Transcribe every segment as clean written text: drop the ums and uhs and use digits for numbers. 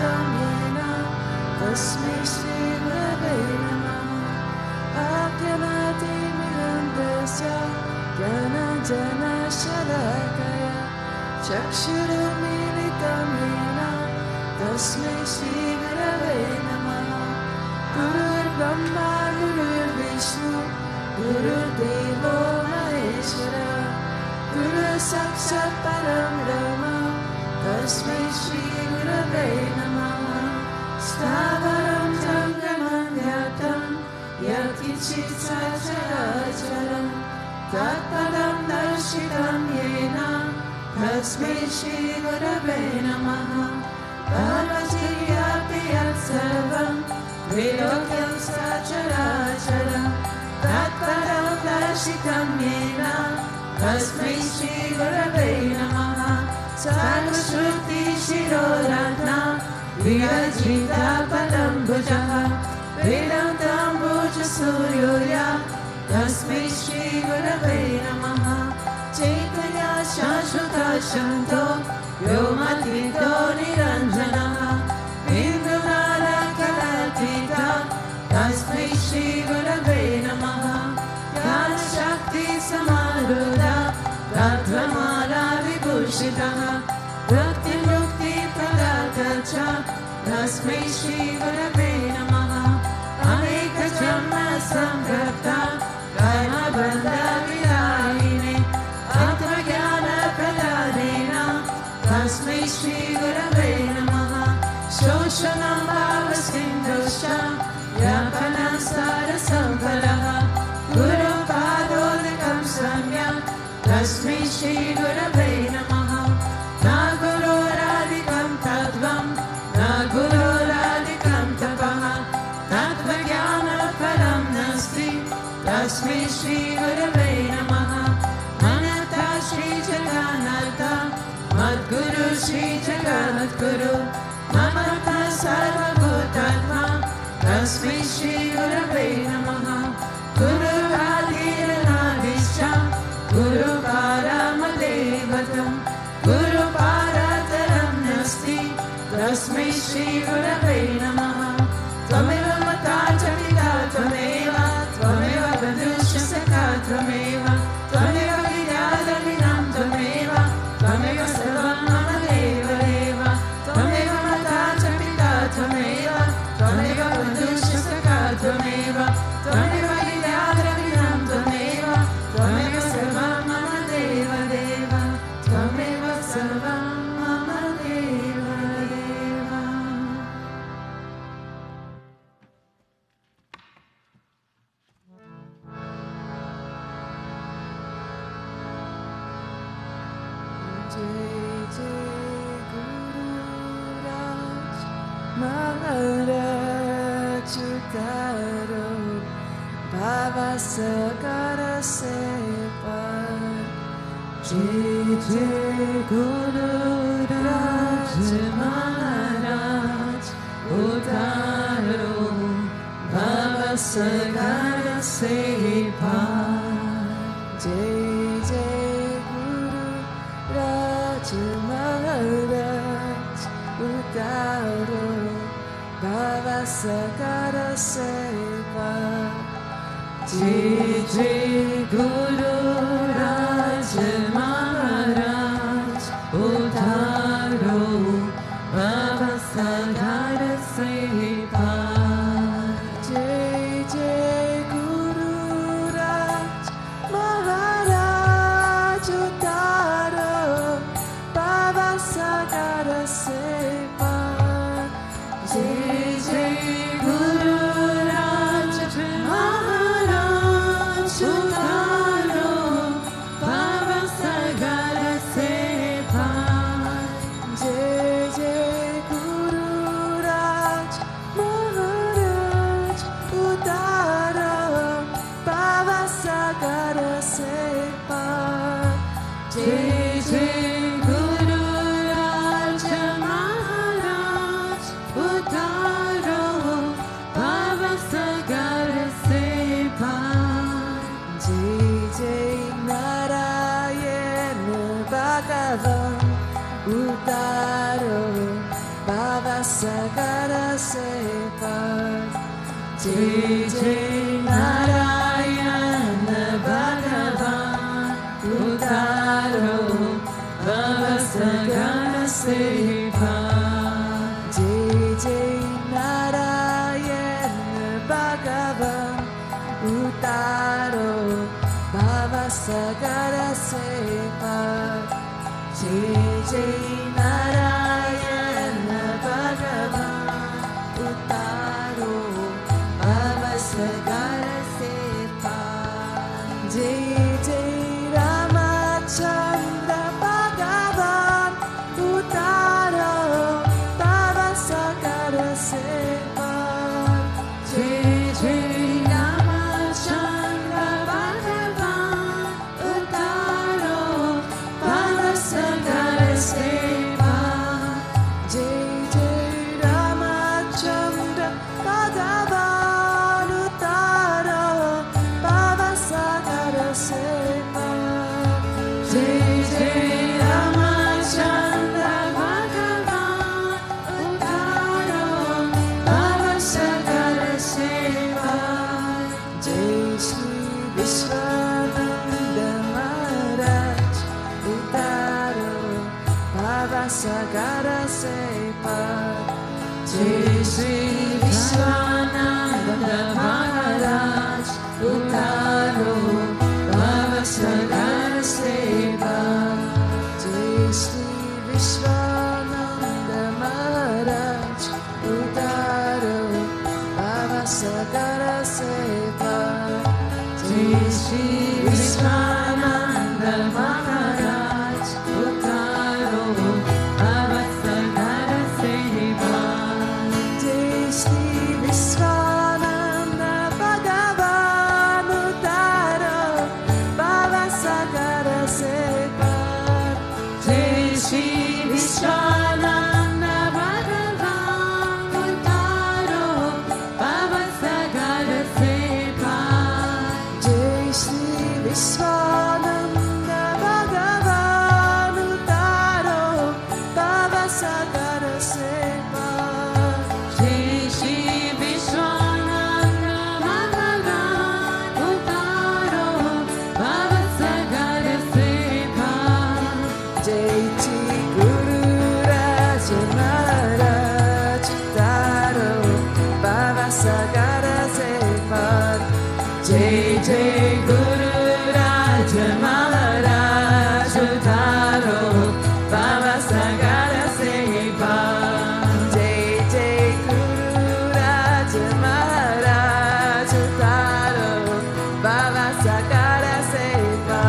स्मिष्टितं येन तस्मै श्रीगुरवे नमः आज्ञानातिमिरन्दस्य ज्ञानञ्जनशलाकया चक्षुरुन्मीलितं येन तस्मै श्रीगुरवे नमः गुरुर्ब्रह्मा गुरुर्विष्णु गुरुर्देवो महेश्वरः गुरुसाक्षात् परं ब्रह्म तस्मै श्रीगुरवे नमः स्थावरं जङ्गमं व्याप्तं यत्किञ्चित् सचराचरं तत्पदं दर्शितं येन तस्मै श्रीगुरवे नमः भवतीयापि यत्सर्वं त्रैलोक्यं सचराचरं तत्पदं दर्शितं येन तस्मै श्रीगुरवे नमः सर्वश्रुतिशिरोरत्ना विरचिता पदम्बुजः वेदान्ताम्बुजसूर्योया तस्मै श्रीगुरवे नमः चैतन्या शाश्वता शान्तो व्योमातीतो निरञ्जनः बिन्दुमानकलातीता तस्मै श्रीगुरवे नमः ज्ञानशक्तिसमारूढा तत्त्वमाला विभूषितः भक्तिमुक्तिप्रदाता च तस्मै श्रीगुरवे नमः अनेकजन्मसम्पृक्ता कर्मबन्धविदायिने आत्मज्ञानप्रदानेन तस्मै श्रीगुरवे नमः शोषणं भावसिन्धुश्च यापनं सारसम्फलः गुरुपादोदकं सम्यक् तस्मै श्रीगुरवे नमः न गुरोरादिकं तत्त्वं न गुरोरादिकं तपः तत्त्वज्ञानफलं नास्ति तस्मै श्रीगुरवे नमः मनता श्रीजगन्नाथ मद्गुरु श्रीजगद्गुरु ममता सर्वभूतात्मा तस्मै श्रीगुरवे नमः गुरुरादिरनादिश्च गुरुपारमदेवतं गुरुपारातरं नास्ति तस्मै श्रीगुरवे नमः त्वमेव माता च पिता त्वमेव त्वमेव बन्धुश्च सखा त्वमेव त्वमेव विद्याधरिणं त्वमेव त्वमेव सर्वं मम देवदेव त्वमेव माता च पिता त्वमेव त्वमेव बन्धुश्च सखा त्वमेव त्वमेव विद्याधरिणं त्वमेव त्वमेव सर्वं मम देवदेव त्वमेव सर्वं मम देवदेव जय जय गुरुराज महाराज उतारो भावसागर से पार जय जय गुरुराज महाराज उतारो भावसागर से पार जय जय गुरुराज महाराज उतारो भावसागर से पार जय जय गुरुराज महाराज उतारो भावसागर से पार जय जय गुरुराज महाराज उतारो भावसागर से पार जय जय गुरुराज महाराज उतारो भावसागर से पार जय जय गुरुराज महाराज उतारो भावसागर से पार जय जय गुरुराज महाराज उतारो Sagara Sepa Jai Jai Narayana Bhagavan Utaro Bhavasagara Sepa Jai Jai Narayana Bhagavan Utaro Bhavasagara Sepa Jai Jai Narayana Bhagavan Utaro Bhavasagara Sepa Jai Jai Ramachandra Bhagavan Utaro Bhavasagara Sepa Jai Jai Ramachandra Bhagavan Utaro Bhavasagara Sepa Jai Jai Ramachandra Bhagavan Utaro Bhavasagara Sepa Jai Jai Ramachandra Bhagavan Utaro Bhavasagara Sepa Jai Shri Vishwananda Maharaj Utaro Bhavasagara Sepa Jai Shri Vishwananda Maharaj Utaro Bhavasagara Sepa Jai Shri Vishwananda Maharaj Utaro Bhavasagara Sepa Jai Shri Vishwananda Maharaj Utaro Bhavasagara Sepa Jai Shri Vishwananda Bhagavan Utaro Bhavasagara Sepa Jai Shri Vishwananda Bhagavan Utaro Bhavasagara Sepa Jai Shri Vishwananda Bhagavan Utaro Bhavasagara Sepa Jai Shri Vishwananda Bhagavan Utaro Bhavasagara Sepa Jai Shri Guru Raja Maharaj Utaro Bhavasagara Sepa Jai Jai Guru Raja Maharaj Utaro Bhavasagara Sepa Jai Jai Guru Raja Maharaj Utaro Bhavasagara Sepa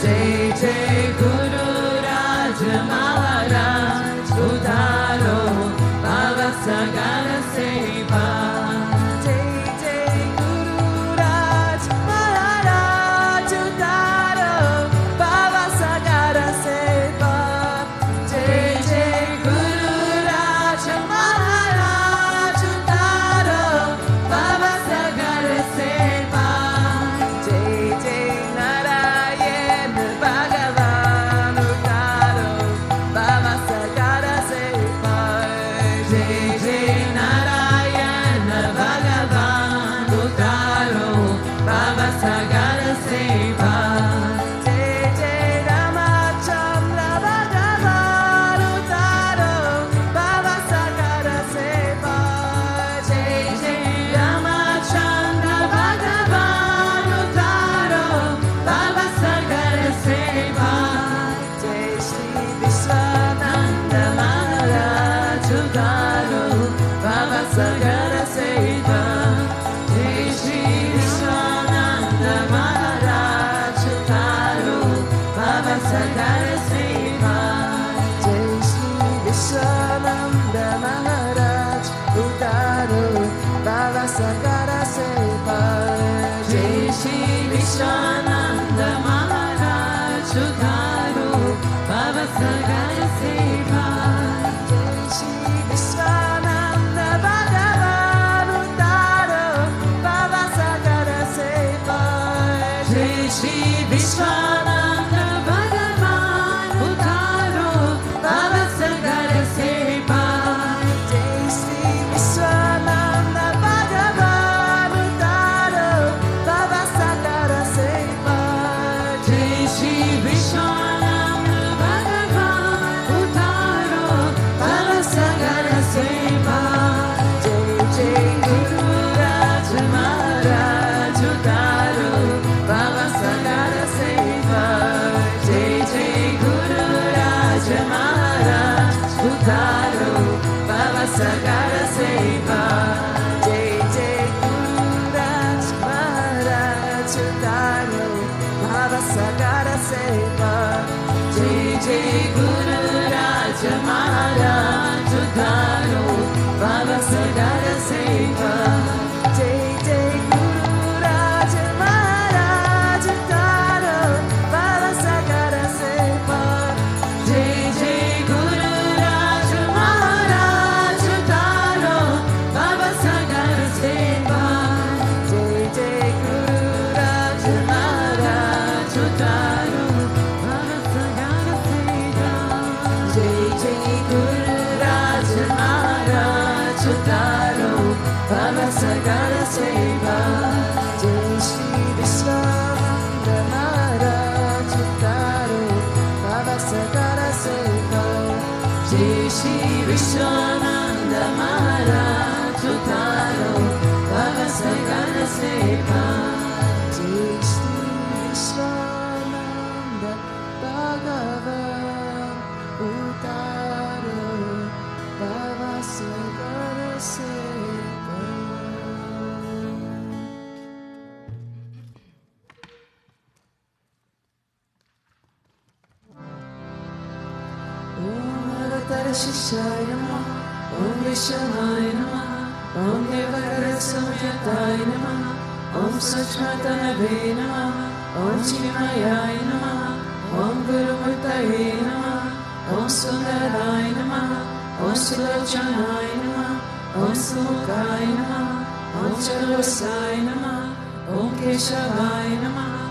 Jai Jai Guru Raja Maharaj Utaro Bhavasagara Sepa Jai Jai Guru Raja Maharaj Utaro Bhavasagara Sepa Jai Jai Guru Raja Maharaj Utaro Bhavasagara Sepa Jai Jai Narayana Bhagavan Utaro Bhavasagara Sepa Jai Jai Narayana Bhagavan Utaro Bhavasagara Sepa Jai Jai Ramachandra Bhagavan Utaro Bhavasagara Sepa Jai Jai Ramachandra Bhagavan Utaro Bhavasagara Sepa Jai Shri Vishwananda Maharaj Utaro Bhavasagara Sepa Jai Shri Vishwananda Maharaj Utaro Bhavasagara Sepa Jai Shri Vishwananda Maharaj Utaro Bhavasagara Sepa Jai Shri Vishwananda Maharaj Utaro Bhavasagara Sepa Jai Shri Vishwananda Bhagavan Utaro Bhavasagara Sepa Jai Shri Vishwananda Bhagavan सेवा जय जय गुरुराज महाराज तारो भाव सागर सेवा जय जय गुरुराज महाराज तारो भाव सागर सेवा जय जय गुरुराज महाराज तारो भाव सागर सेवा जय जय गुरुराज महाराज तारो भाव सागर सेवा जय जय गुरुराज महाराज तारो भाव सागर सेवा जय जय गुरुराज महाराज तारो भाव सागर सेवा जय श्री विश्वानंद महाराज तारो भाव सागर सेवा जय श्री विश्वानंद महाराज तारो भाव सागर सेवा जय श्री विश्वानंद भगवान उतारो भाव सागर सेवा Om Avatara Shishaya Namaha Om Vishamaya Namaha Om Devakara Samyataya Namaha Om Sachmatanave Namaha Om Chimayaya Namaha Om Gurumurtaye Namaha Om Sundaraya Namaha Om Sulochanaya Namaha Om Sumukaya Namaha Om Chalusaya Namaha Om Keshavaya Namaha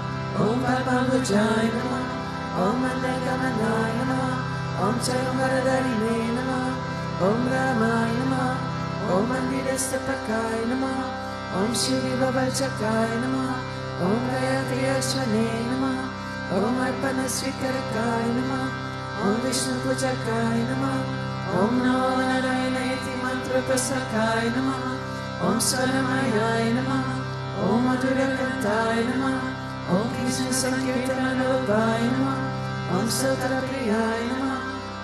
Om Pababujaya Namaha Om Mandakamanaya Namaha Om Charumaradharine Namaha Om Ramaya Namaha Om Mandirastapakaya Namaha Om Shri Vabalchakaya Namaha Om Gayatri Ashwane Namaha Om Arpana Srikarakaya Namaha Om Vishnu Pujakaya Namaha Om Namo Narayanayati Mantra Prasakaya Namaha Om Swaramayaya Namaha Om Madhurakantaya Namaha Om Krishna Sankirtana Rupaya Namaha Om Satrapriyaya Namaha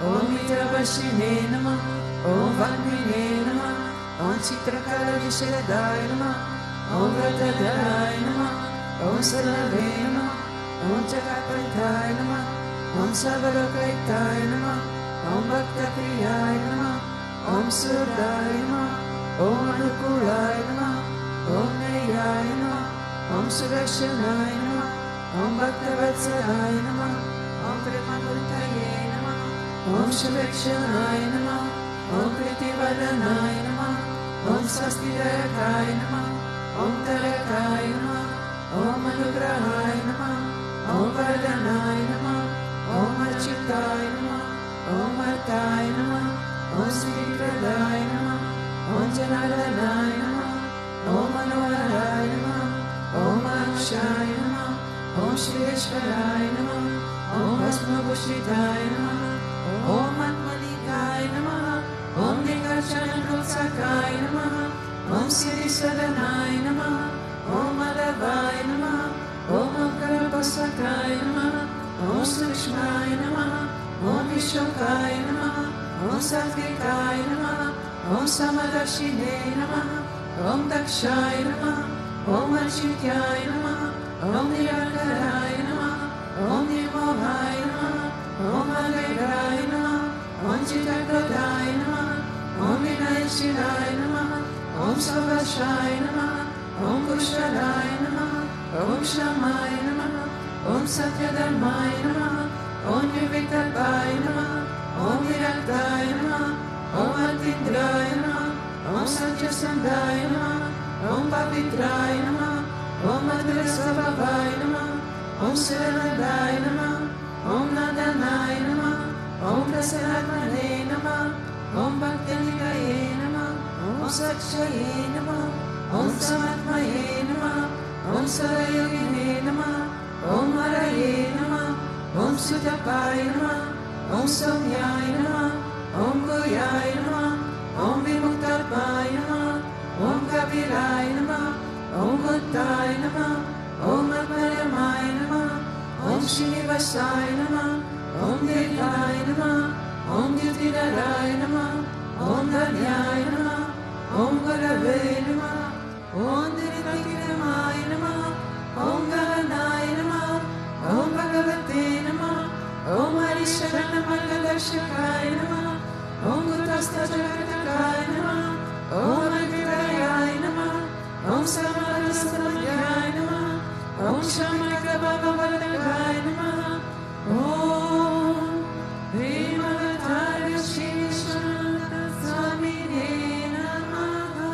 Om Mitrabhashine Namaha Om Vagnine Namaha Om Chitrakala Visharadaya Namaha Om Vratadharaya Namaha Om Sarave Namaha Om Jagatpantaya Namaha Om Savarokaytaya Namaha Om Bhaktapriyaya Namaha Om Surdaya Namaha Om Anukulaya Namaha Om Nayaya Namaha Om Sudarshanaya Namaha Om Bhaktavatsalaya Namaha Om Premamurtaye Namaha Om Shubhakshanaya Namaha Om Pritivadanaya Namaha Om Swastidayakaya Namaha Om Tarakaya Namaha Om Anugrahaya Namaha Om Vardhanaya Namaha Om Achyutaya Namaha Om Artaya Namaha Om Sripradaya Namaha Om Janardhanaya Namaha Om Manoharaya Namaha Om Akshaya Namaha Om Shireshwaraya Namaha Om Bhasmabhushitaya Namaha Om Atmanikaya Namaha Om Nikarchana Protsakaya Namaha Om Siddhisadanaya Namaha Om Madhavaya Namaha Om Akarapasakaya Namaha Om Sukshmaya Namaha Om Vishokaya Namaha Om Satvikaya Namaha Om Samadashine Namaha Om Dakshaya Namaha Om Achityaya Namaha Om Nirakaraya Namaha Om Nirmohaya Namaha Om Agagraya Namaha Om Chitakrodaya Namaha Om Vinayashiraya Namaha Om Savashaya Namaha Om Kusharaya Namaha Om Shamaya Namaha Om Satyadharmaya Namaha Om Nirvikalpaya Namaha Om Viraktaya Namaha Om Atindraya Namaha Om Satyasandaya Namaha Om Pavitraya Namaha Om Madhurasvabhavaya Namaha Om Saranadaya Namaha Om Nadanaya Namaha Om Prasanatmane Namaha Om Bhaktanikaye Namaha Om Sakshaye Namaha Om Samatmaye Namaha Om Sarayogine Namaha Om Haraye Namaha Om Sutapaya Namaha Om Somyaya Namaha Om Goyaya Namaha Om Vimuktalpaya Namaha Om Kabiraya Namaha Om Buddhaya Namaha Om Atmayamaya Namaha Om Srinivasaya Namaha Om Dirghaya Namaha Om Yutidaraya Namaha Om Dhanyaya Namaha Om Nirvignamaaya Namaha, Om Gaganaya Namaha, Om Bhagavate Namaha, Om Harisharanamagadashakaya Namaha, Om Gurvasthajagadakaya Namaha, Om Agridayaya Namaha, Om Samadhasamadhyaya Namaha, Om Shamakabhavavadagaya Namaha, Om Vimavataya Shishana Swamine Namaha.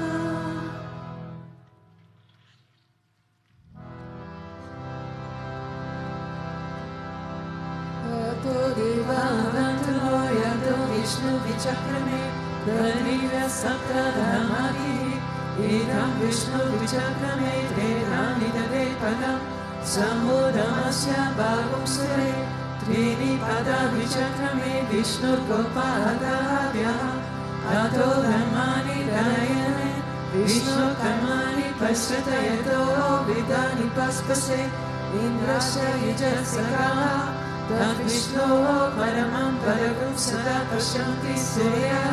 Ato Devavantulo Yado Vishnu Vichakrame Dharivya Sapta Dhamaki Idam Vishnu Vichakrame Vedani Dade Padam Samudhamasya Bhagum Sare Trini Pada Vichakrame Vishnu Gopadabhya Ato Dhamani Dayane Vishnu Karmani Pashyata Yato Vidani Paspase Indrasya Yajasakaha Tad Vishnu Paramam Paragum Sada Pashyanti Surya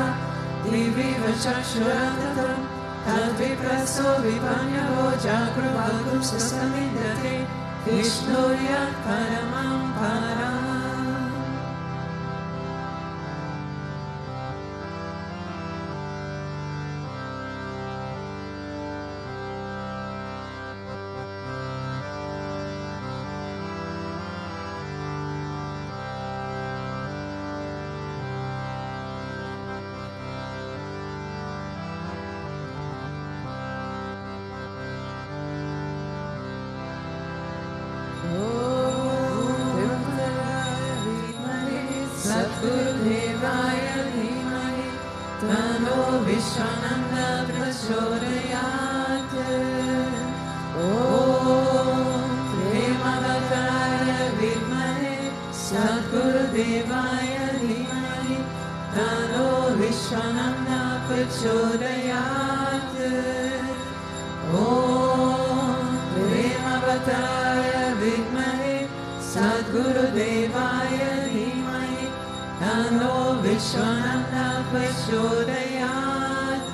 Divi Vachakshuratatam Tad Vipraso Vipanyavo Jagru Bhagum Sasamindate Vishnu Yat Paramam Param. Gurudevaya Dhimani Tano Vishwananda Prachodayat Om Premavataya Vidmane Sadgurudevaya Dhimani Tano Vishwananda Prachodayat Om Premavataya Vidmane Sadgurudevaya Dhimani Tano Vishwananda Prachodayat.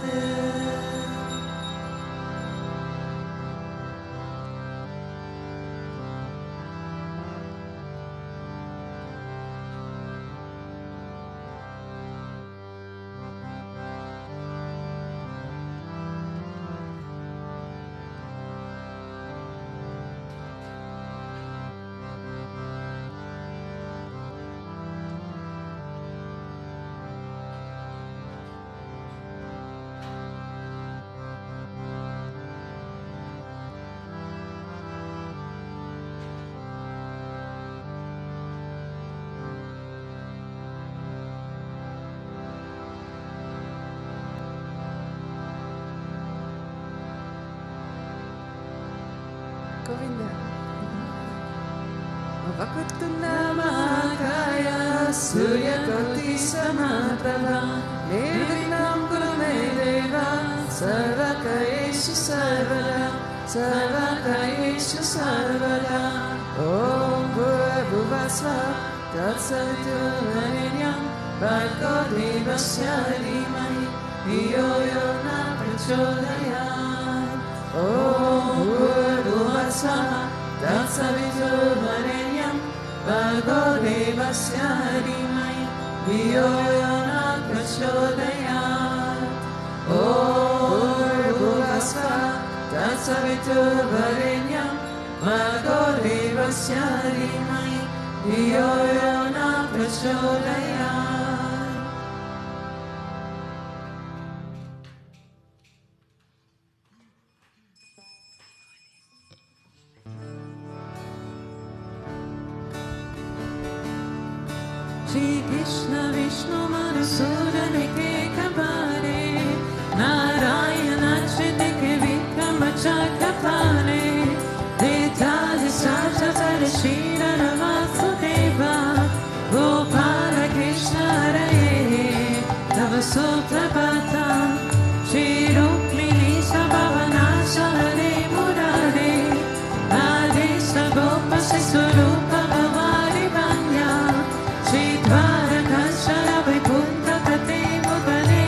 Govinda. Vakuttunamagaya Surya Koti Samaprabha Nirvignam Guru Me Deva Sarvakayeshu Sarvada Sarvakayeshu Sarvada Om Bhuvasva Tatsaviturvarenyam Bhargo Devasya Dhimahi Dhiyo Yo Na Prachodayat Om Bhuvasva Tatsaviturvarenyam Bhargo Devasya Dhimahi Dhiyo Yo Na Prachodayat Om Bhuvasva Tatsaviturvarenyam Bhargo Devasya Dhimahi Dhiyo Yo Na Prachodayat. Shri Krishna Vishnu Madhusudan Ekabare Narayana Chitike Vikrama Chakapane Detadi Sajatara Shira Vasudeva Gopala Krishna Raye Tava Suprabhatam Shri Rukmini Sabhavana Shalare Murare Adesa Gopa Sisurupa Bhavari Vanya Shri Dvaraka Shara Vaikuntha Pate Mudane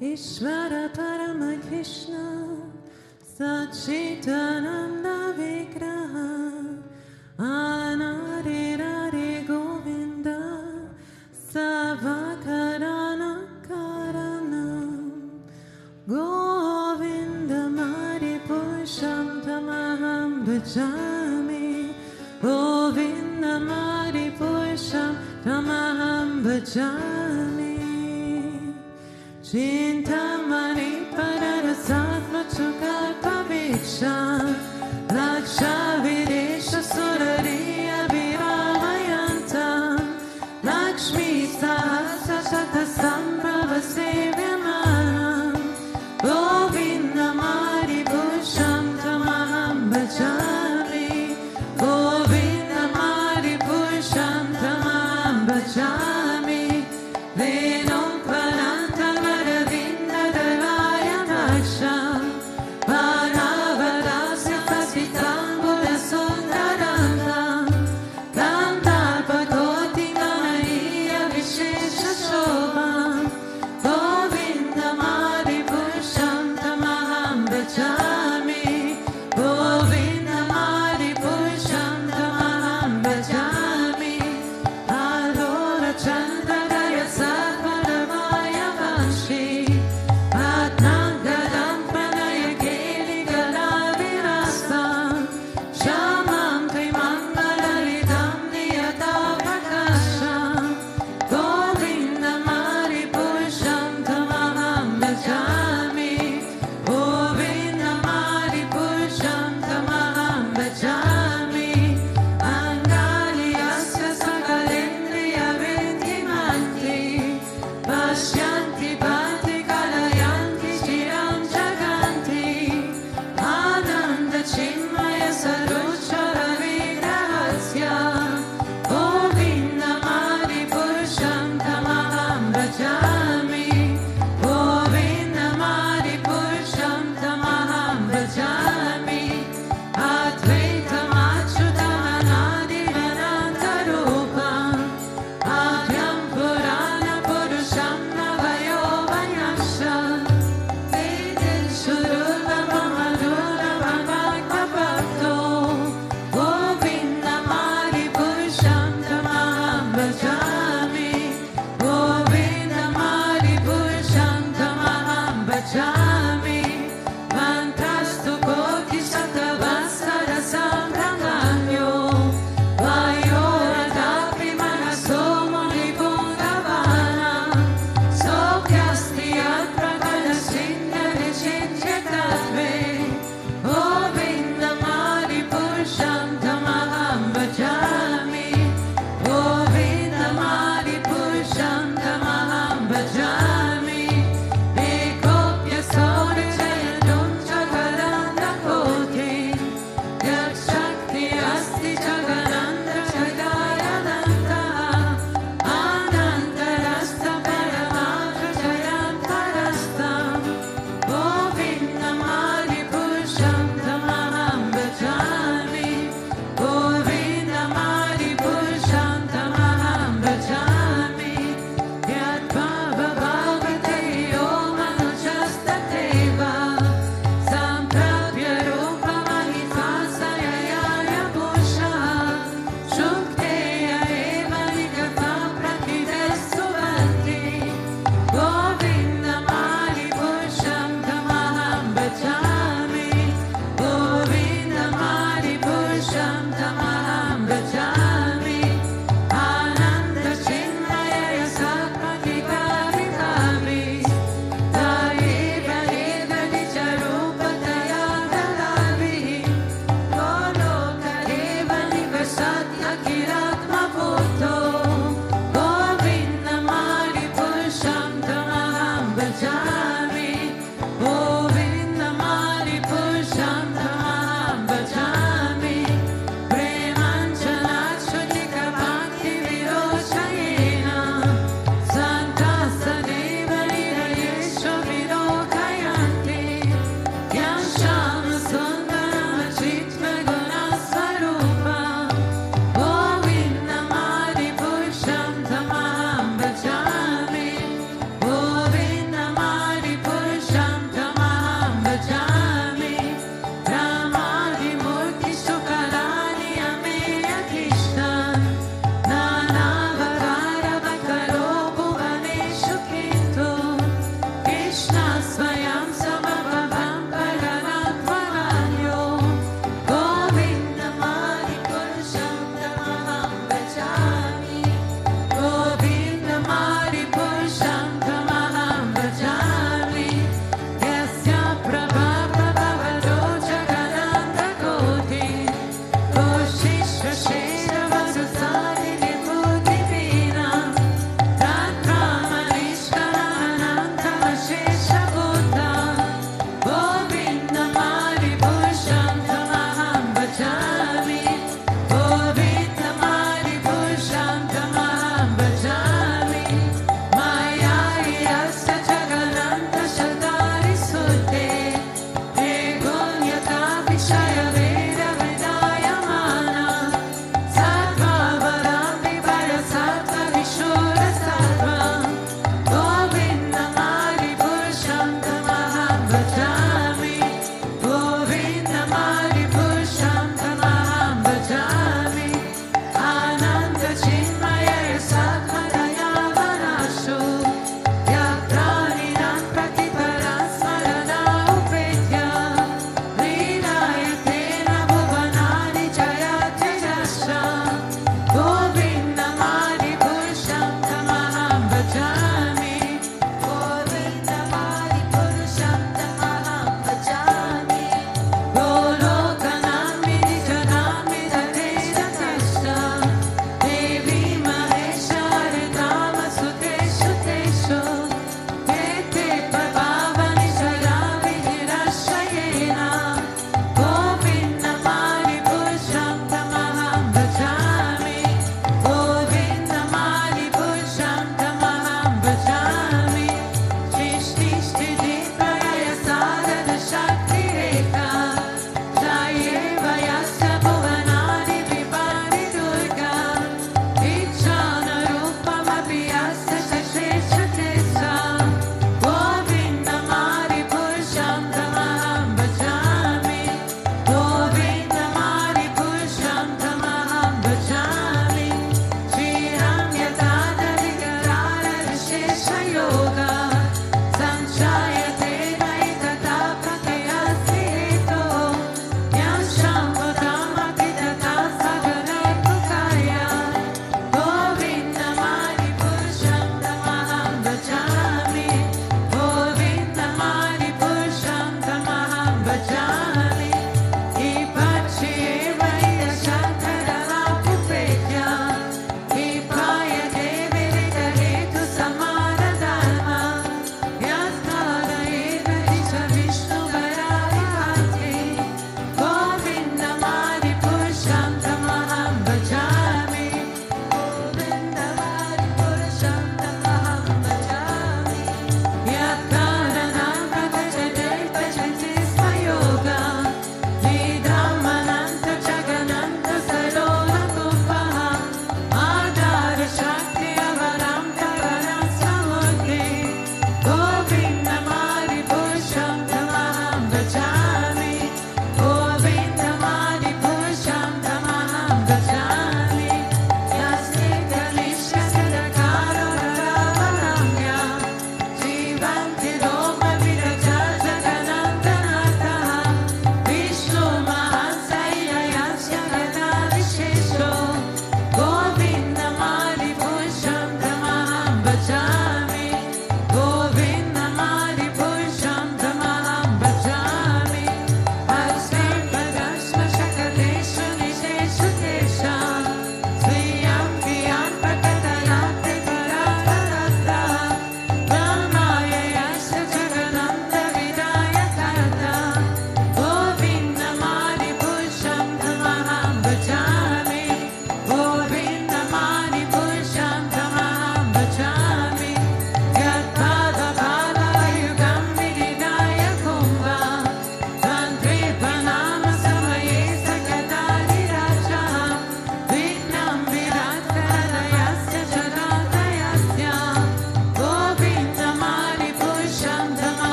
Ishvara Parama Krishna Sachitananda Vigraha Anare Rare Govinda Savakarana Karanam Govinda Mari Purusham Tamaham Bhajami Govinda Mari Purusham Tamaham Bhajami Chintamani Pararasatma Chukalpaviksha Laksha Videsha Surariya Viramayantam भजामि वेणुं त्वनन्तमरविन्ददलाय भक्षं पारावरास्य फसिताम्बुलसुन्दरं तं ताल्पतोति कमनीयविशेषशोभां गोविन्दमादिपुरुषं तमहं भजामि गोविन्दमादिपुरुषं तमहं भजामि आलोलचा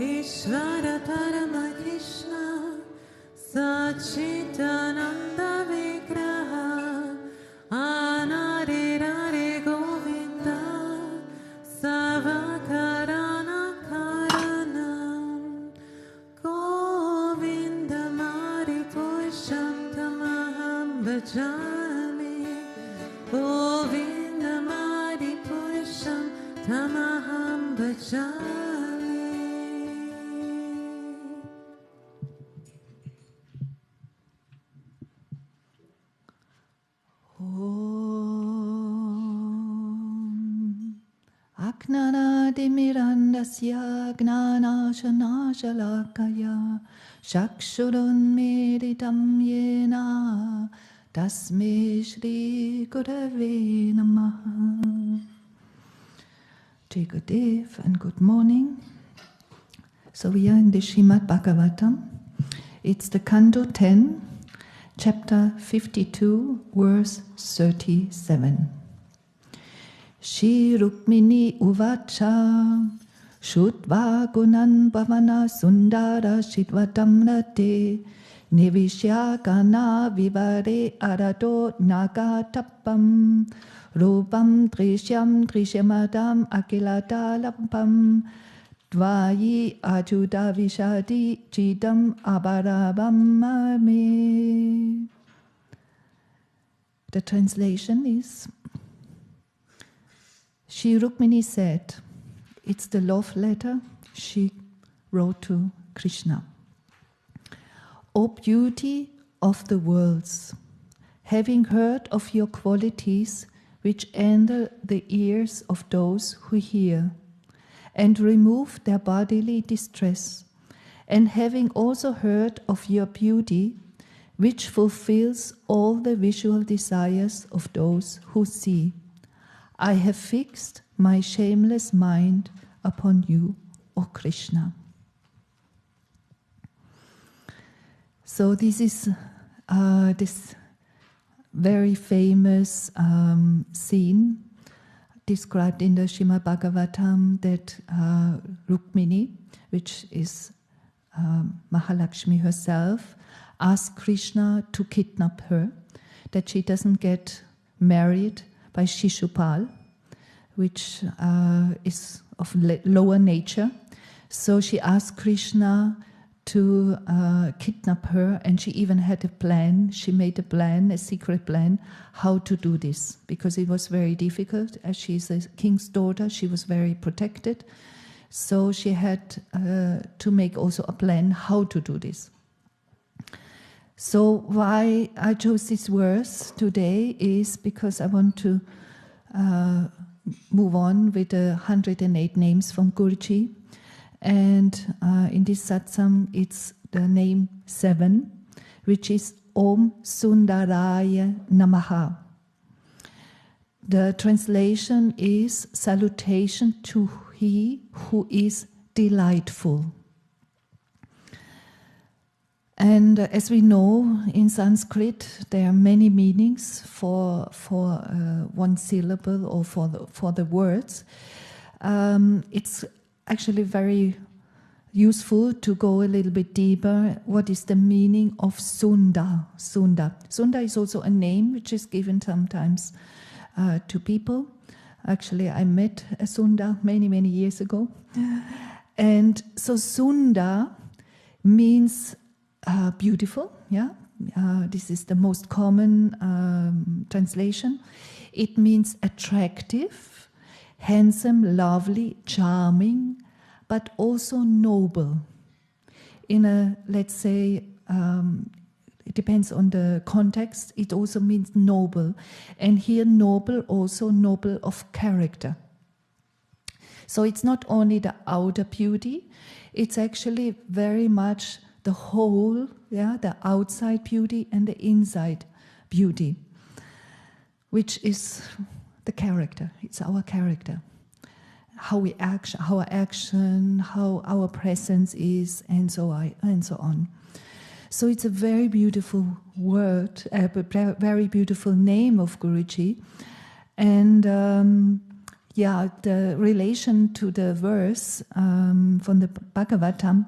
Ishvara Parama Krishna Sachitananda Vigraha Anare Rare Govinda Savakarana Karanam Govinda Mari Pusham Tamaham Bhajami Govinda Mari Pusham Tamaham Bhajami. Aknanadimirandasya gnanashanashalakaya Shakshurunmiritam yena Tasme Shri Gurave Namaha. Good day and good morning. So we are in the Srimad Bhagavatam. It's the Canto 10, chapter 52, verse 37. Shri Rukmini Uvacha Shutva Gunan Bhavana Sundara Shidvatam Rate Nivishya Kana Vivare Arado Nagatapam Rupam Drishyam Drishyamadam Akilatalampam Dvayi Ajuda Vishadi Chidam Abarabamame. The translation is, Shri Rukmini said, it's the love letter she wrote to Krishna. O beauty of the worlds, having heard of your qualities which enter the ears of those who hear, and remove their bodily distress, and having also heard of your beauty, which fulfills all the visual desires of those who see, I have fixed my shameless mind upon you, O Krishna. So this is this very famous scene described in the Srimad Bhagavatam that Rukmini, which is Mahalakshmi herself, asked Krishna to kidnap her, that she doesn't get married by Shishupal, which is of lower nature. So she asked Krishna to kidnap her, and she even had a plan. She made a plan, a secret plan, how to do this, because it was very difficult. As she's a king's daughter, she was very protected. So she had to make also a plan how to do this. So why I chose this verse today is because I want to move on with the 108 names from Guruji. And in this satsang, it's the name 7, which is Om Sundaraya Namaha. The translation is salutation to He who is delightful. And as we know, in Sanskrit, there are many meanings for one syllable or for the words. It's actually very useful to go a little bit deeper. What is the meaning of Sunda? Sunda. Sunda is also a name which is given sometimes to people. Actually, I met a Sunda many, many years ago. And so Sunda means beautiful, yeah. This is the most common translation. It means attractive, handsome, lovely, charming, but also noble. In a, let's say, it depends on the context, it also means noble. And here noble, also noble of character. So it's not only the outer beauty, it's actually very much the whole, yeah, the outside beauty and the inside beauty, which is the character. It's our character, how we act, how our action, how our presence is, and so on. So it's a very beautiful word, a very beautiful name of Guruji, and the relation to the verse from the Bhagavatam,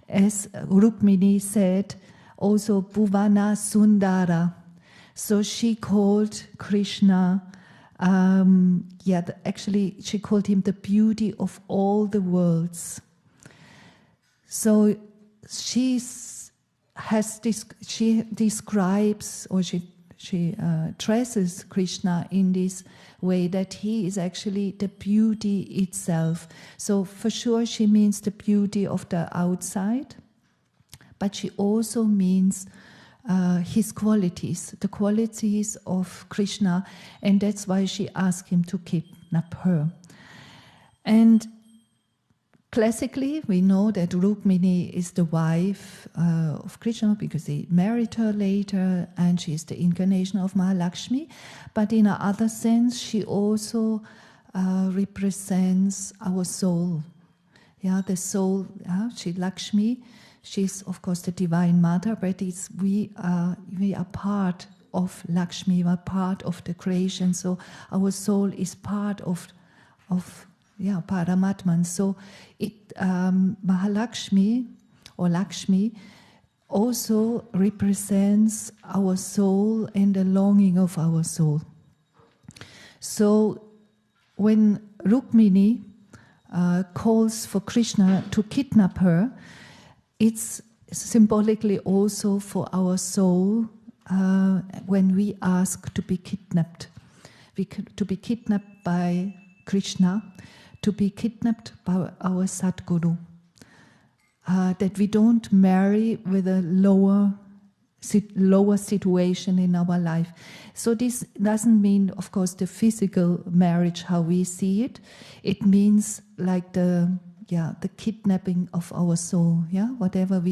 as Rukmini said, also Bhuvana Sundara. So she called Krishna, actually she called him the beauty of all the worlds. So she describes, or she traces Krishna in this way that he is actually the beauty itself. So for sure she means the beauty of the outside, but she also means his qualities, the qualities of Krishna, and that's why she asked him to kidnap her. And classically, we know that Rukmini is the wife of Krishna because he married her later, and she is the incarnation of Mahalakshmi. But in another sense, she also represents our soul. Yeah, the soul. She Lakshmi. She's of course the divine mother, but we are part of Lakshmi. We are part of the creation. So our soul is part of Paramatman. So Mahalakshmi or Lakshmi also represents our soul and the longing of our soul. So when Rukmini calls for Krishna to kidnap her, it's symbolically also for our soul when we ask to be kidnapped. To be kidnapped by Krishna, to be kidnapped by our Sadguru. That we don't marry with a lower situation in our life. So this doesn't mean, of course, the physical marriage, how we see it. It means like the kidnapping of our soul. Yeah, whatever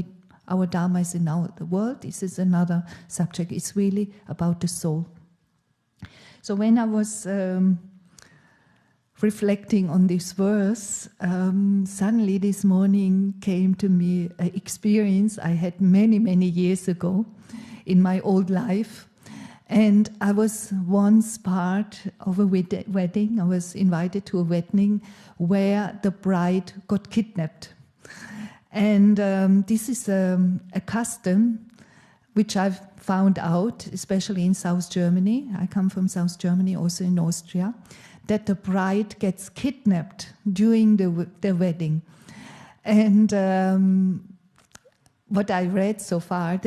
our dharma is in the world, this is another subject. It's really about the soul. So when I was reflecting on this verse, suddenly this morning came to me an experience I had many, many years ago in my old life. And I was once part of a wedding. I was invited to a wedding where the bride got kidnapped. And this is a custom which I've found out, especially in South Germany. I come from South Germany, also in Austria, that the bride gets kidnapped during the wedding. And what I read so far,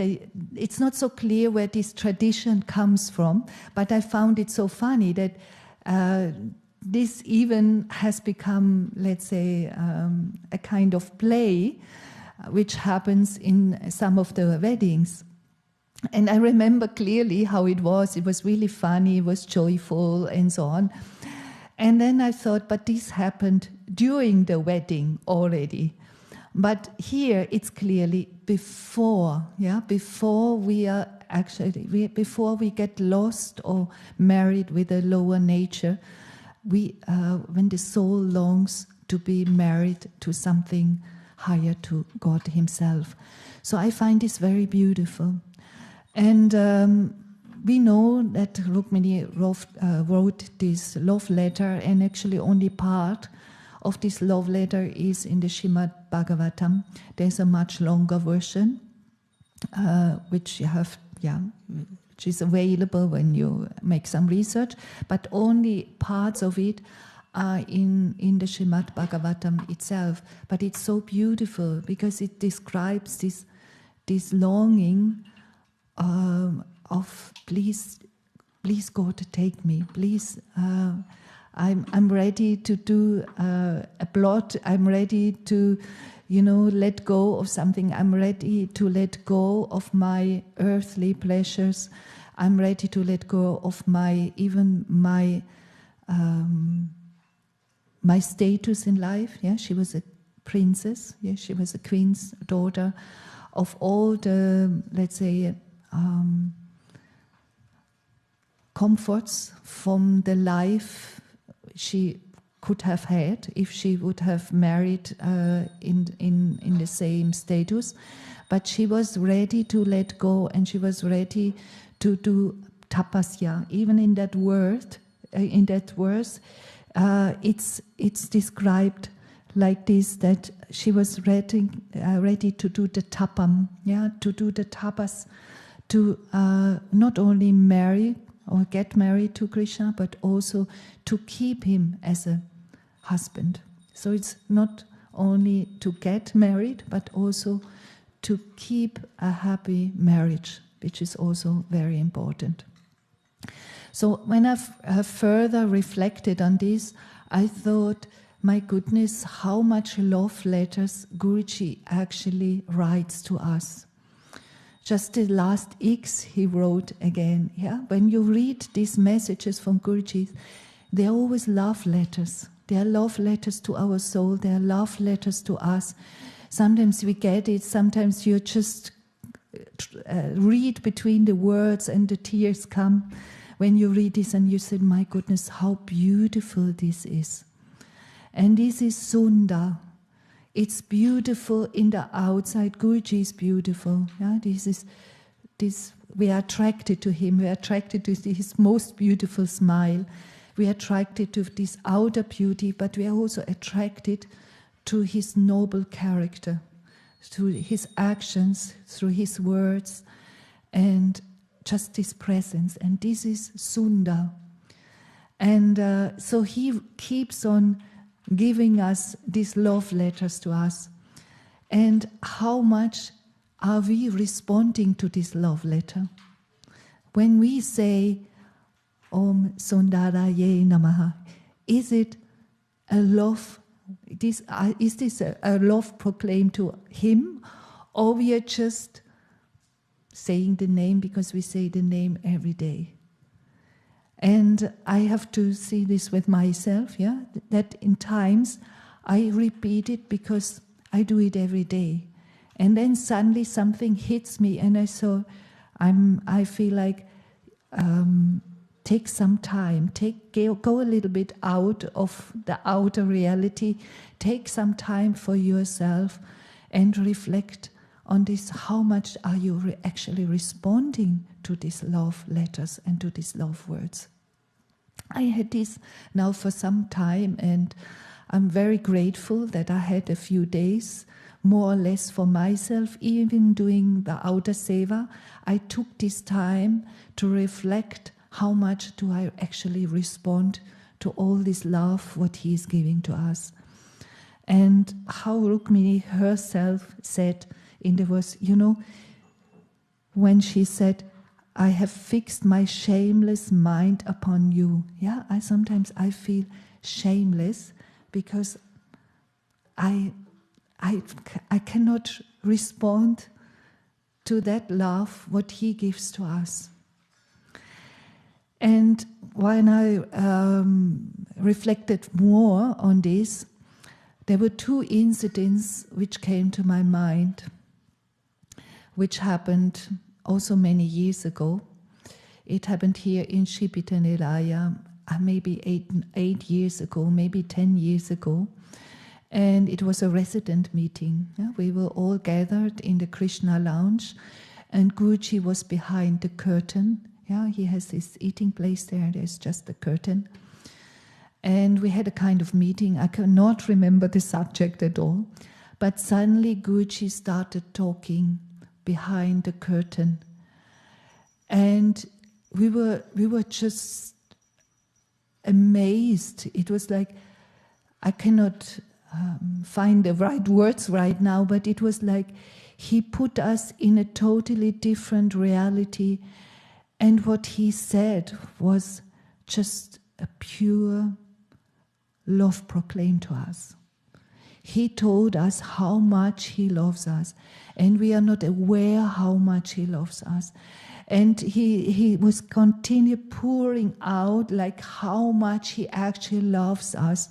it's not so clear where this tradition comes from, but I found it so funny that this even has become, let's say, a kind of play which happens in some of the weddings. And I remember clearly how it was. It was really funny, it was joyful, and so on. And then I thought, but this happened during the wedding already. But here it's clearly before, before we get lost or married with a lower nature, when the soul longs to be married to something higher, to God Himself. So I find this very beautiful. And we know that Rukmini wrote this love letter, and actually only part of this love letter is in the Srimad Bhagavatam. There's a much longer version, which you have, which is available when you make some research, but only parts of it are in the Srimad Bhagavatam itself. But it's so beautiful because it describes this longing of please God, take me, please. I'm ready to do a plot. I'm ready to, let go of something. I'm ready to let go of my earthly pleasures. I'm ready to let go of my status in life. Yeah, she was a princess. Yeah, she was a queen's daughter. Of all the, let's say, comforts from the life she could have had if she would have married in the same status, but she was ready to let go, and she was ready to do tapasya. Even in that word, it's described like this, that she was ready to do the tapam, to do the tapas, to not only marry or get married to Krishna, but also to keep him as a husband. So it's not only to get married, but also to keep a happy marriage, which is also very important. So when I've further reflected on this, I thought, my goodness, how much love letters Guruji actually writes to us. Just the last X he wrote again. When you read these messages from Guruji, they're always love letters. They are love letters to our soul. They are love letters to us. Sometimes we get it. Sometimes you just read between the words and the tears come when you read this and you say, my goodness, how beautiful this is. And this is Sunda. It's beautiful in the outside. Guruji is beautiful. We are attracted to him. We are attracted to his most beautiful smile. We are attracted to this outer beauty, but we are also attracted to his noble character, to his actions, through his words, and just his presence. And this is Sunda. And so he keeps on giving us these love letters to us. And how much are we responding to this love letter? When we say, Om Sundaraye Namaha, is it a love? Is this a love proclaimed to him? Or we are just saying the name because we say the name every day? And I have to see this with myself, that in times I repeat it because I do it every day. And then suddenly something hits me and I feel like take some time, go a little bit out of the outer reality, take some time for yourself and reflect on this. How much are you actually responding to these love letters and to these love words? I had this now for some time, and I'm very grateful that I had a few days, more or less for myself, even doing the outer seva. I took this time to reflect, how much do I actually respond to all this love, what he is giving to us. And how Rukmini herself said in the verse, when she said, I have fixed my shameless mind upon you. Sometimes I feel shameless because I cannot respond to that love, what he gives to us. And when I reflected more on this, there were two incidents which came to my mind, which happened also many years ago. It happened here in Shipitanilaya, maybe 8 years ago, maybe 10 years ago. And it was a resident meeting. We were all gathered in the Krishna lounge, and Guruji was behind the curtain. He has his eating place there, there's just the curtain. And we had a kind of meeting. I cannot remember the subject at all. But suddenly Guruji started talking behind the curtain. And we were just amazed. It was like, I cannot find the right words right now, but it was like he put us in a totally different reality. And what he said was just a pure love proclaimed to us. He told us how much he loves us, and we are not aware how much he loves us. And he was continue pouring out like how much he actually loves us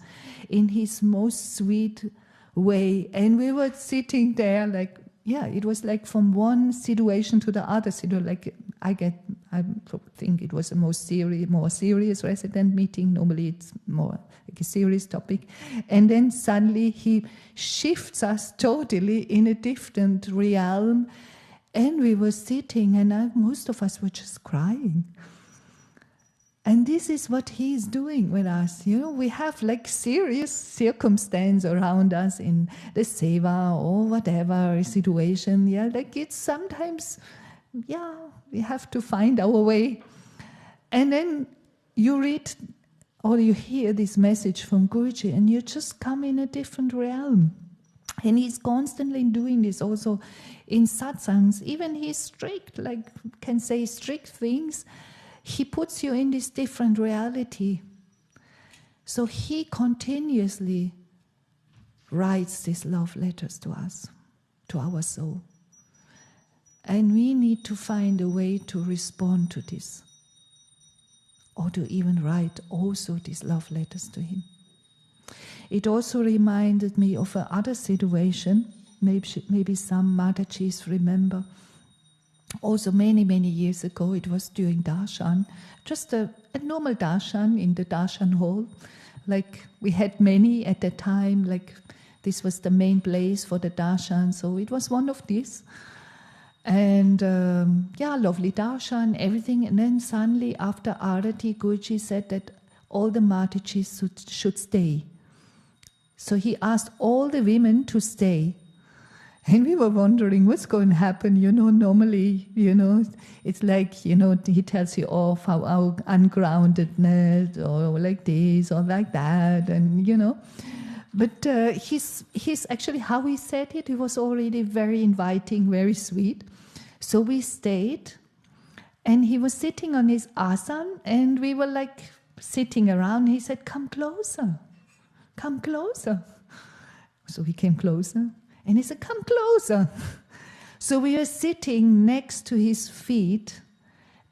in his most sweet way. And we were sitting there like, it was like from one situation to the other. Like I think it was a more serious resident meeting. Normally it's more like a serious topic. And then suddenly he shifts us totally in a different realm. And we were sitting, and most of us were just crying. And this is what he is doing with us. You know, we have like serious circumstance around us in the seva or whatever situation. Yeah, like it's sometimes, yeah, we have to find our way. And then you read or you hear this message from Guruji and you just come in a different realm. And he's constantly doing this also in satsangs. Even he's strict, like can say strict things. He puts you in this different reality. So he continuously writes these love letters to us, to our soul. And we need to find a way to respond to this. Or to even write also these love letters to him. It also reminded me of another situation, maybe some Madhajis remember. Also many, many years ago, it was during darshan, just a normal darshan in the darshan hall. Like we had many at the time, like this was the main place for the darshan, so it was one of these. And lovely darshan, everything. And then suddenly after Arati, Guruji said that all the Madhajis should stay. So he asked all the women to stay. And we were wondering what's going to happen. You know, normally, you know, it's like, you know, he tells you off how our ungroundedness or like this or like that. And, you know, but he's actually, how he said it, he was already very inviting, very sweet. So we stayed and he was sitting on his asan and we were like sitting around. He said, come closer, come closer. So we came closer. And he said, come closer. So we were sitting next to his feet.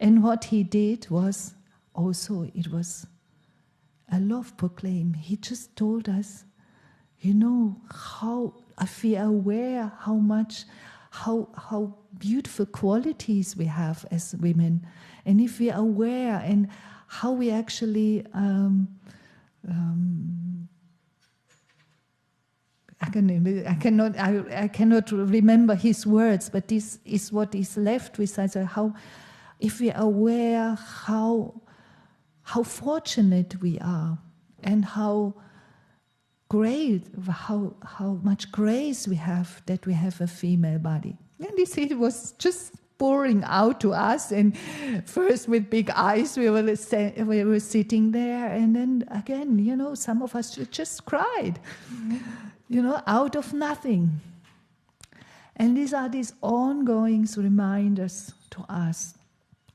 And what he did was also, it was a love proclaim. He just told us, you know, how, if we are aware how much, how beautiful qualities we have as women. And if we are aware and how we actually I cannot remember his words, but this is what is left with us. How, if we are aware how fortunate we are, and how great, how much grace we have that we have a female body. And this it was just pouring out to us, and first with big eyes we were sitting there, and then again, you know, some of us just cried. You know, out of nothing. And these are these ongoing reminders to us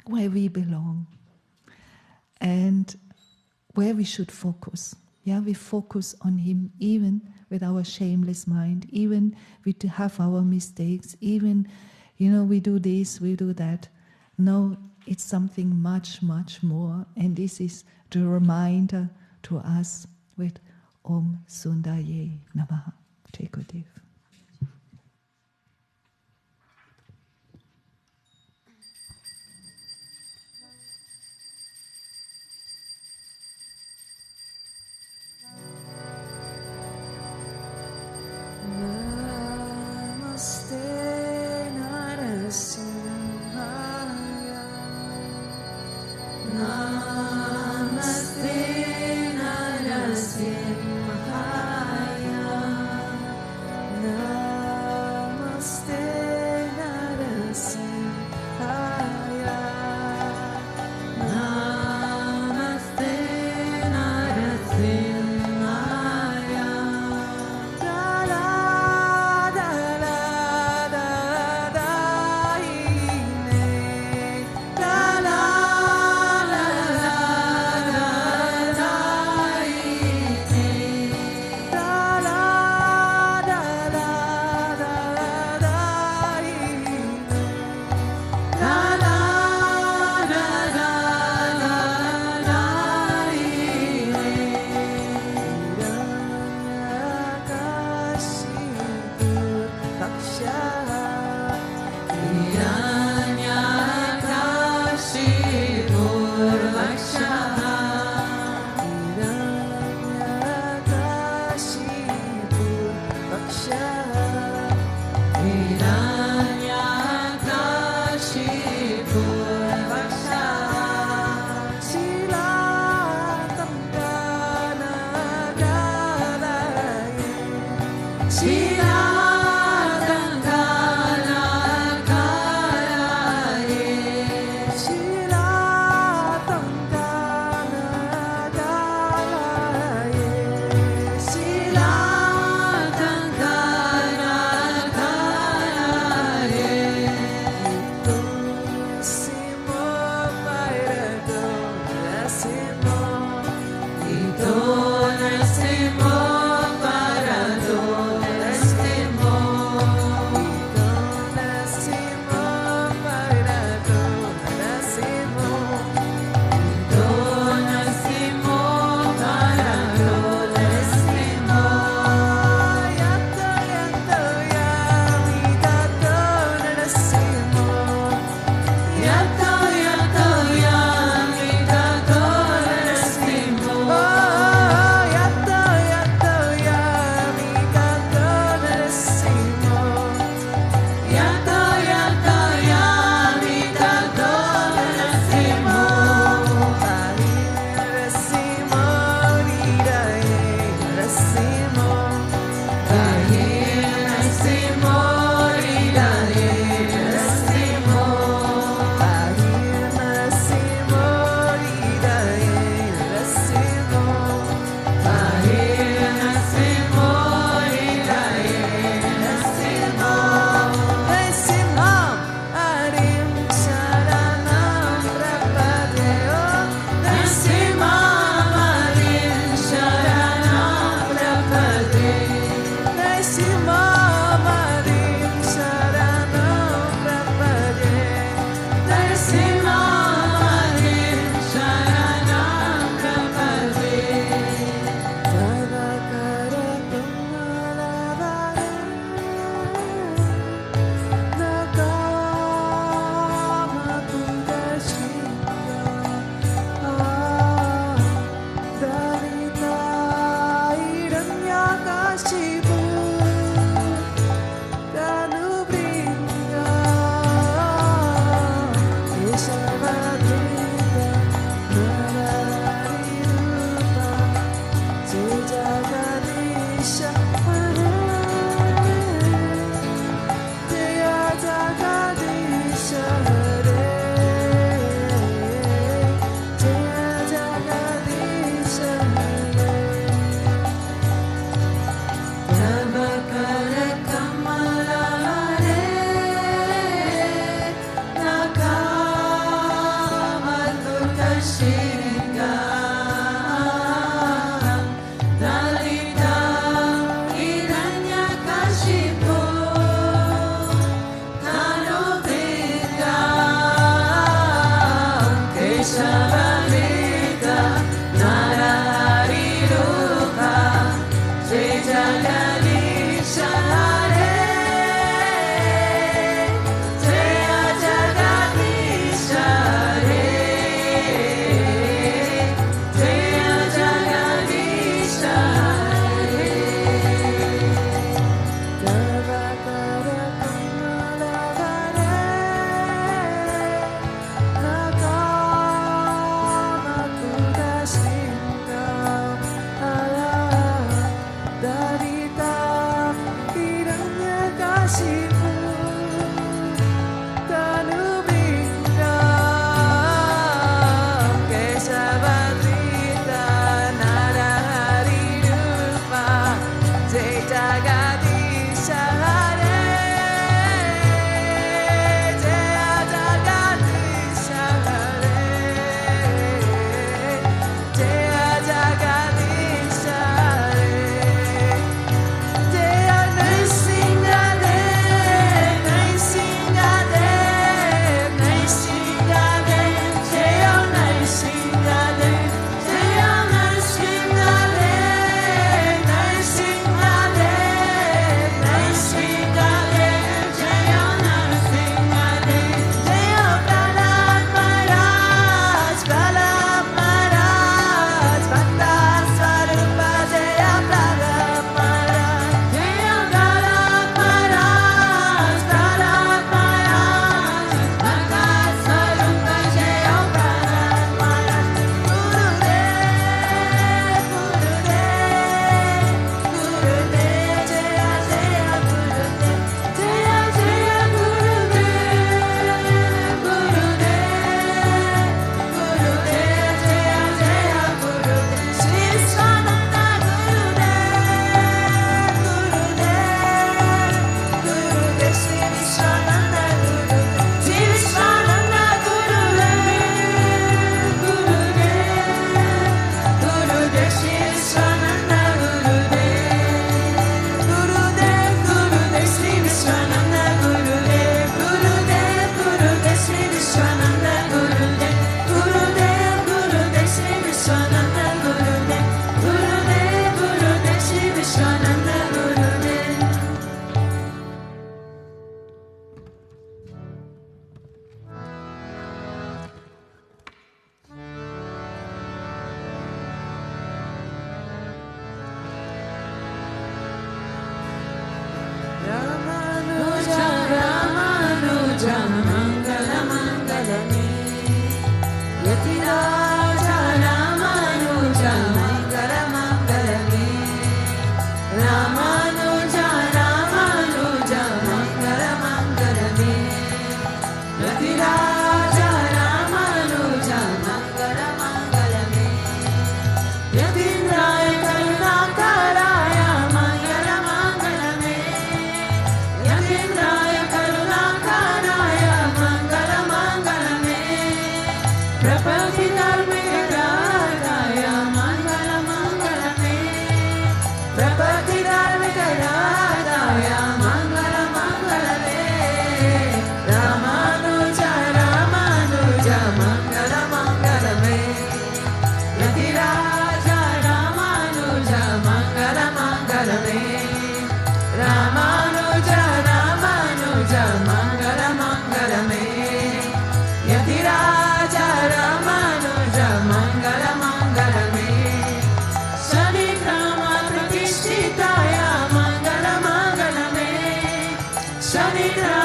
where we belong and where we should focus. Yeah, we focus on him even with our shameless mind, even we have our mistakes, even, you know, we do this, we do that. No, it's something much, much more. And this is the reminder to us with Om Sundaye Namaha. Take a deep. Namaste Narasimhaya. Namaste Narasimhaya. Namaste Narasimhaya. Namaste Narasimhaya. Da da da da da da ine. Da da da da da ine. Da da da da da da ine. Da da da da da ine. Sila Yato yato yamita to rasimo. Rasimo rirae rasimo. Rasimo rirae rasimo. Rasimo rirae rasimo. Rasimo rirae rasimo. Rasimam arim sharanam prapadeo. Rasimam arim sharanam prapadeo. Rasimam arim sharanam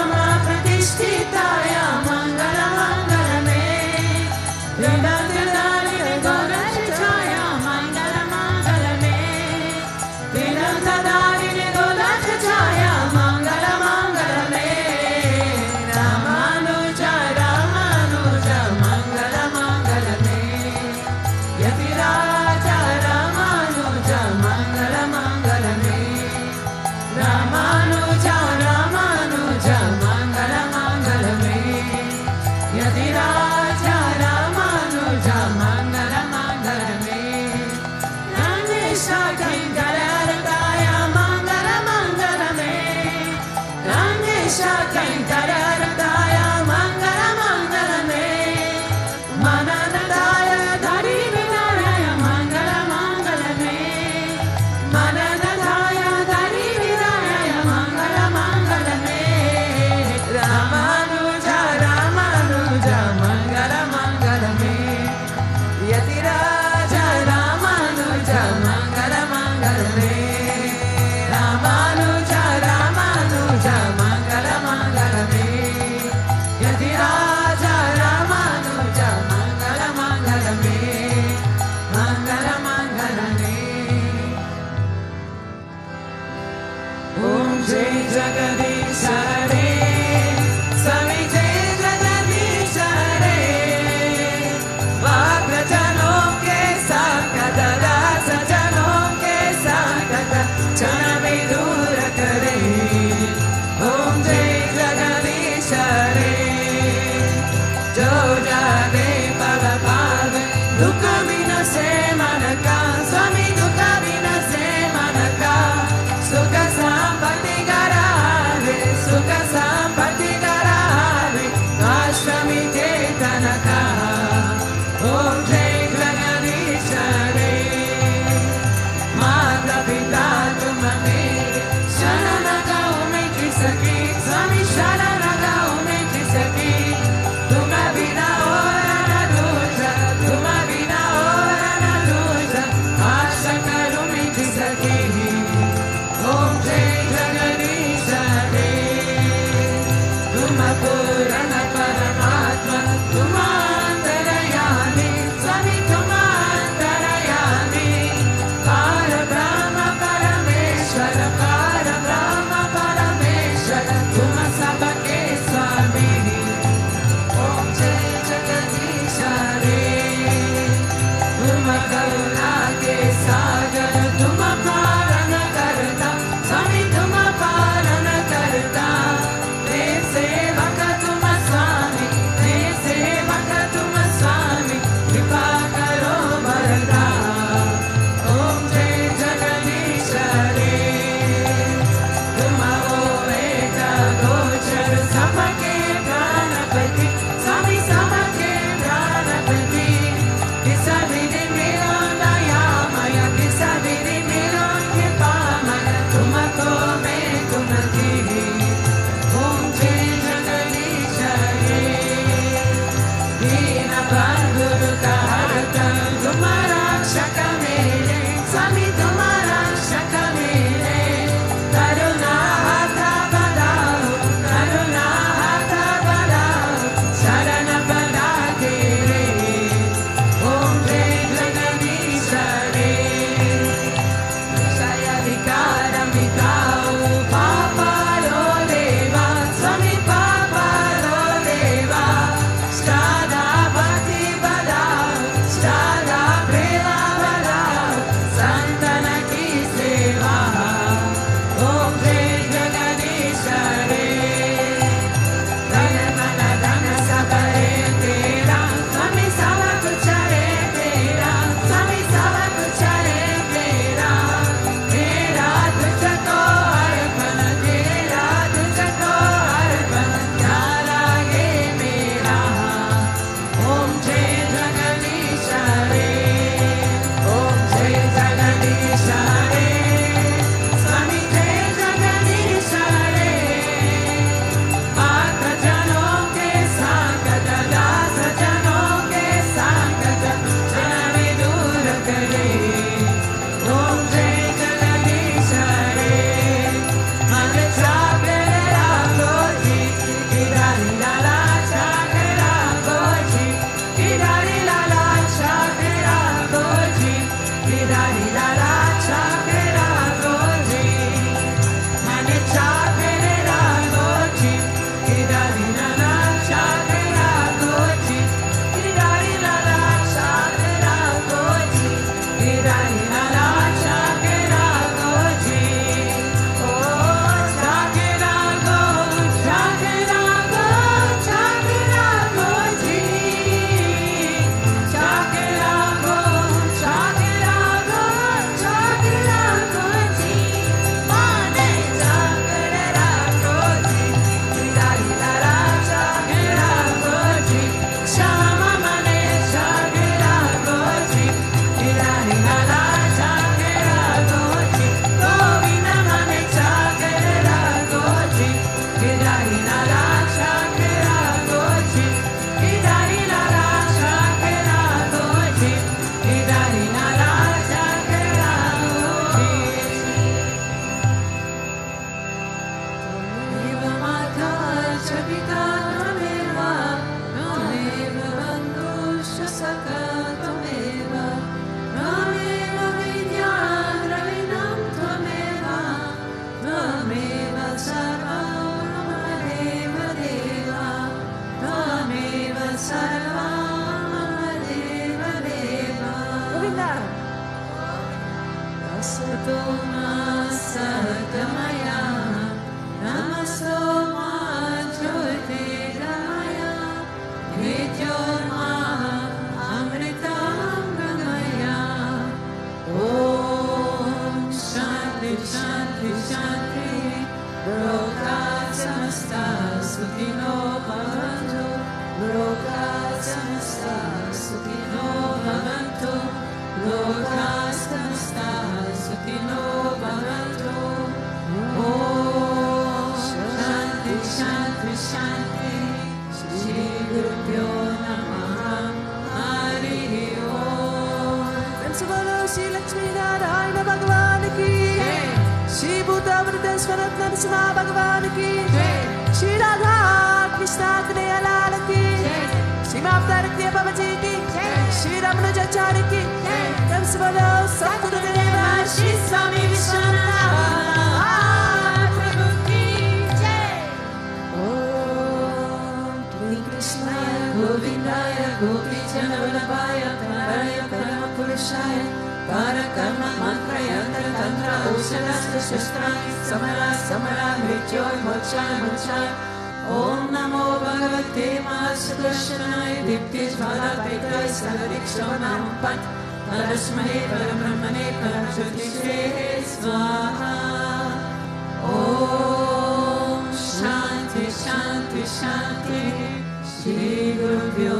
Rama प्रतिष्ठिताय मंगल मंगल में तिलंतदारिणे गोलक्षाय मंगल मंगल में तिलंतदारिणे गोलक्षाय मंगल मंगल में रामानुज रामानुज मंगल मंगल में यतिराज रामानुज मंगल मंगल में रामानुज रामानुज मंगल मंगल में यतिराज रामानुज मंगल मंगल में रमेश किंकरदाय मंगल मंगल में रमेश किंकरदाय मंगल मंगल में मननदाय धरि विनाय मंगल मंगल में मननदाय धरि विनाय मंगल मंगल में रामानुज रामानुज मंगल मंगल में यतिराज रामानुज मंगल मंगल में रामानुज रामानुज मंगल मंगल में यतिराज रामानुज मंगल मंगल में मंगल मंगल में ओम जय जगदीश हरे स्वामी जय जगदीश हरे वाग्रजनों के साकत दास जनों के साकत क्षण में दूर करे ओम जय जगदीश हरे जो जागे पग पावे दुख बिन से मन का स्वामी दुख बिन से मन का सुख संपत्ति करावे सुख संपत्ति करावे अष्टमी के तनका ओम जय जगदीश हरे माता पिता तुम मेरे शरण गाँव में किसकी स्वामी शरण गाँव में किसकी तुम बिना और न दूजा तुम बिना और न दूजा आशा करूं मैं किसकी ओम जय जगदीश हरे तुम पूर्ण परमात्मा तुम अंतर्यामी स्वामी तुम अंतर्यामी पार ब्रह्म परमेश्वर पार ब्रह्म परमेश्वर तुम सबके स्वामी लोकास्तमस्ताः सुखिनो भवन्तु ॐ शान्ति शान्ति शान्ति श्री गुरुभ्यो नमः हरिः ॐ श्री लक्ष्मी नारायण भगवान की श्री बुद्धवृद्धेश्वर नरसिम्हा भगवान की श्री राधा कृष्ण कन्हैया लाल की श्री मावतार बाबा जी की श्री रामानुजाचार्य की कंस बोलो सतगुरुदेव श्री स्वामी विश्वनाथ प्रभु की जय। ॐ कृष्णाय गोविन्दाय गोपीजनवल्लभाय तनयाय परमपुरुषाय परकर्म मन्त्रयन्त्र तन्त्र औषधशस्त्राणि समरा समरा मृत्योर् मोक्षाय मोक्षाय ॐ नमो भगवते महासुदर्शनाय दीप्तिज्वालापेताय सर्वदीक्षोनां पत् परस्मै परब्रह्मणे परमज्योतिषे स्वाहा ॐ शान्ति शान्ति शान्ति श्री गुरुभ्यो